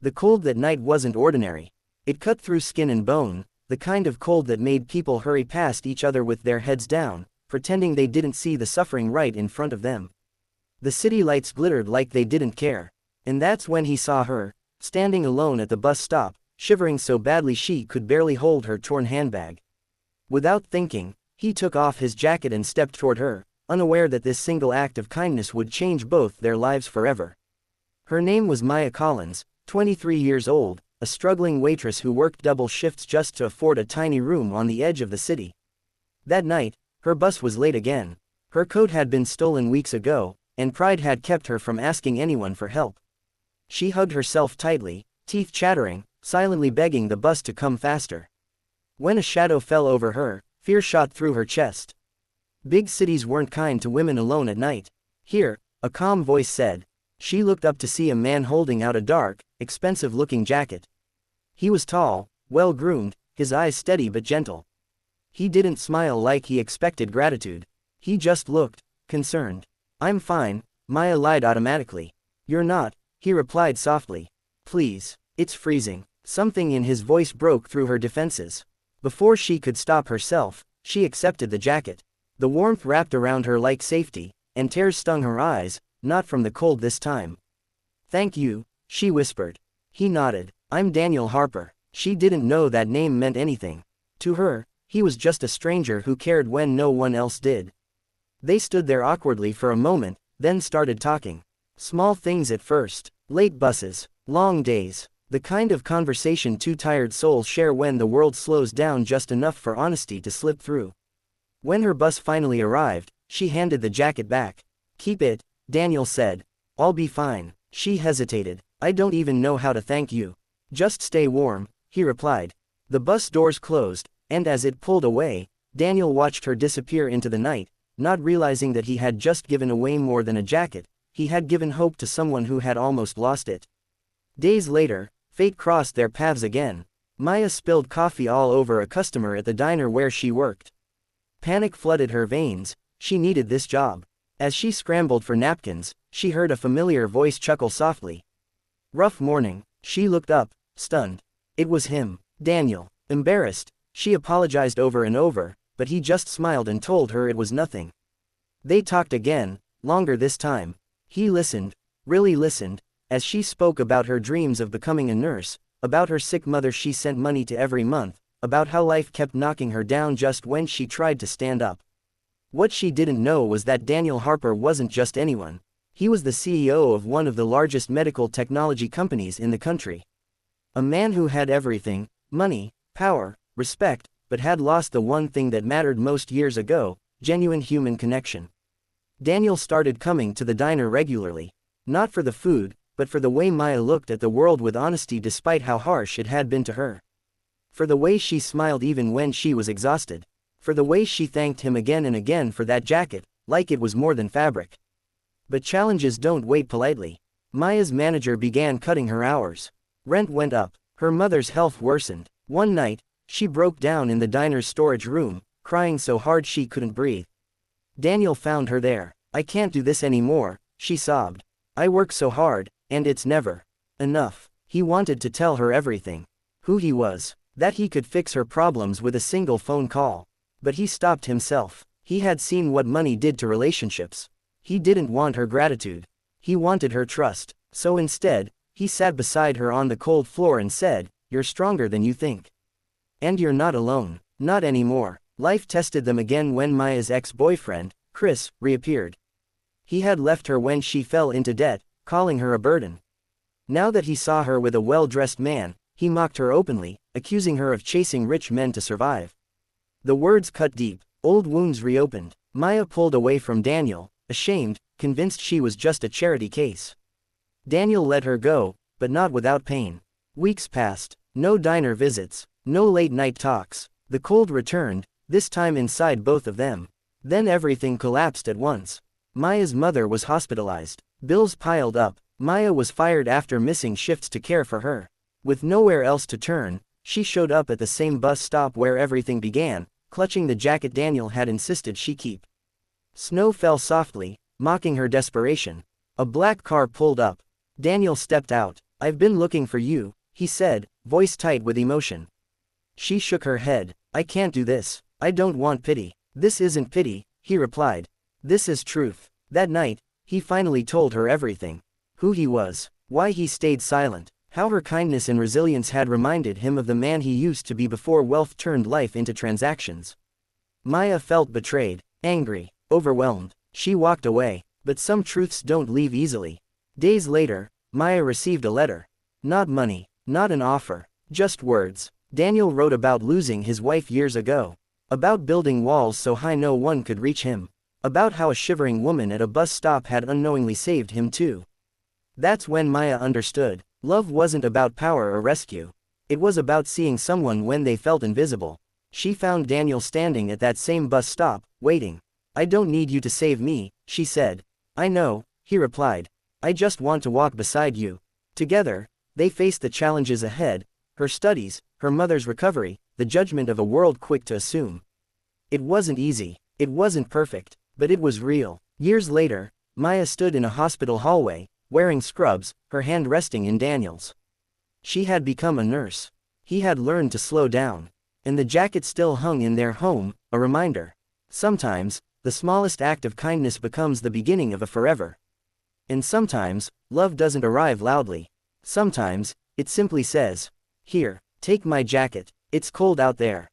The cold that night wasn't ordinary. It cut through skin and bone, the kind of cold that made people hurry past each other with their heads down, pretending they didn't see the suffering right in front of them. The city lights glittered like they didn't care. And that's when he saw her, standing alone at the bus stop, shivering so badly she could barely hold her torn handbag. Without thinking, he took off his jacket and stepped toward her, unaware that this single act of kindness would change both their lives forever. Her name was Maya Collins, 23 years old, a struggling waitress who worked double shifts just to afford a tiny room on the edge of the city. That night, her bus was late again. Her coat had been stolen weeks ago, and pride had kept her from asking anyone for help. She hugged herself tightly, teeth chattering, silently begging the bus to come faster. When a shadow fell over her, fear shot through her chest. Big cities weren't kind to women alone at night. Here, a calm voice said. She looked up to see a man holding out a dark, expensive-looking jacket. He was tall, well-groomed, his eyes steady but gentle. He didn't smile like he expected gratitude. He just looked concerned. "I'm fine," Maya lied automatically. "You're not," he replied softly. "Please, it's freezing." Something in his voice broke through her defenses. Before she could stop herself, she accepted the jacket. The warmth wrapped around her like safety, and tears stung her eyes, not from the cold this time. "Thank you," she whispered. He nodded. "I'm Daniel Harper." She didn't know that name meant anything. To her, he was just a stranger who cared when no one else did. They stood there awkwardly for a moment, then started talking. Small things at first. Late buses, long days, the kind of conversation two tired souls share when the world slows down just enough for honesty to slip through. When her bus finally arrived, she handed the jacket back. "Keep it," Daniel said. "I'll be fine." She hesitated. "I don't even know how to thank you." "Just stay warm," he replied. The bus doors closed, and as it pulled away, Daniel watched her disappear into the night, not realizing that he had just given away more than a jacket. He had given hope to someone who had almost lost it. Days later, fate crossed their paths again. Maya spilled coffee all over a customer at the diner where she worked. Panic flooded her veins. She needed this job. As she scrambled for napkins, she heard a familiar voice chuckle softly. "Rough morning." She looked up, stunned. It was him, Daniel. Embarrassed, she apologized over and over, but he just smiled and told her it was nothing. They talked again, longer this time. He listened, really listened, as she spoke about her dreams of becoming a nurse, about her sick mother she sent money to every month, about how life kept knocking her down just when she tried to stand up. What she didn't know was that Daniel Harper wasn't just anyone. He was the CEO of one of the largest medical technology companies in the country. A man who had everything, money, power, respect, but had lost the one thing that mattered most years ago, genuine human connection. Daniel started coming to the diner regularly. Not for the food, but for the way Maya looked at the world with honesty despite how harsh it had been to her. For the way she smiled even when she was exhausted. For the way she thanked him again and again for that jacket, like it was more than fabric. But challenges don't wait politely. Maya's manager began cutting her hours. Rent went up. Her mother's health worsened. One night, she broke down in the diner's storage room, crying so hard she couldn't breathe. Daniel found her there. "I can't do this anymore," she sobbed. "I work so hard, and it's never enough." He wanted to tell her everything. Who he was. That he could fix her problems with a single phone call. But he stopped himself. He had seen what money did to relationships. He didn't want her gratitude. He wanted her trust. So instead, he sat beside her on the cold floor and said, "You're stronger than you think. And you're not alone." Not anymore. Life tested them again when Maya's ex-boyfriend, Chris, reappeared. He had left her when she fell into debt, calling her a burden. Now that he saw her with a well-dressed man, he mocked her openly, accusing her of chasing rich men to survive. The words cut deep. Old wounds reopened. Maya pulled away from Daniel, ashamed, convinced she was just a charity case. Daniel let her go, but not without pain. Weeks passed. No diner visits. No late-night talks. The cold returned, this time inside both of them. Then everything collapsed at once. Maya's mother was hospitalized. Bills piled up. Maya was fired after missing shifts to care for her. With nowhere else to turn, she showed up at the same bus stop where everything began, clutching the jacket Daniel had insisted she keep. Snow fell softly, mocking her desperation. A black car pulled up. Daniel stepped out. I've been looking for you, he said, voice tight with emotion. She shook her head. I can't do this. I don't want pity. This isn't pity, he replied. This is truth. That night, he finally told her everything. Who he was, why he stayed silent, how her kindness and resilience had reminded him of the man he used to be before wealth turned life into transactions. Maya felt betrayed, angry, overwhelmed. She walked away, but some truths don't leave easily. Days later, Maya received a letter. Not money, not an offer, just words. Daniel wrote about losing his wife years ago. About building walls so high no one could reach him. About how a shivering woman at a bus stop had unknowingly saved him too. That's when Maya understood. Love wasn't about power or rescue. It was about seeing someone when they felt invisible. She found Daniel standing at that same bus stop, waiting. I don't need you to save me, she said. I know, he replied. I just want to walk beside you. Together, they faced the challenges ahead, her studies, her mother's recovery, the judgment of a world quick to assume. It wasn't easy, it wasn't perfect, but it was real. Years later, Maya stood in a hospital hallway, wearing scrubs, her hand resting in Daniel's. She had become a nurse. He had learned to slow down. And the jacket still hung in their home, a reminder. Sometimes, the smallest act of kindness becomes the beginning of a forever. And sometimes, love doesn't arrive loudly. Sometimes, it simply says, "Here, take my jacket, it's cold out there."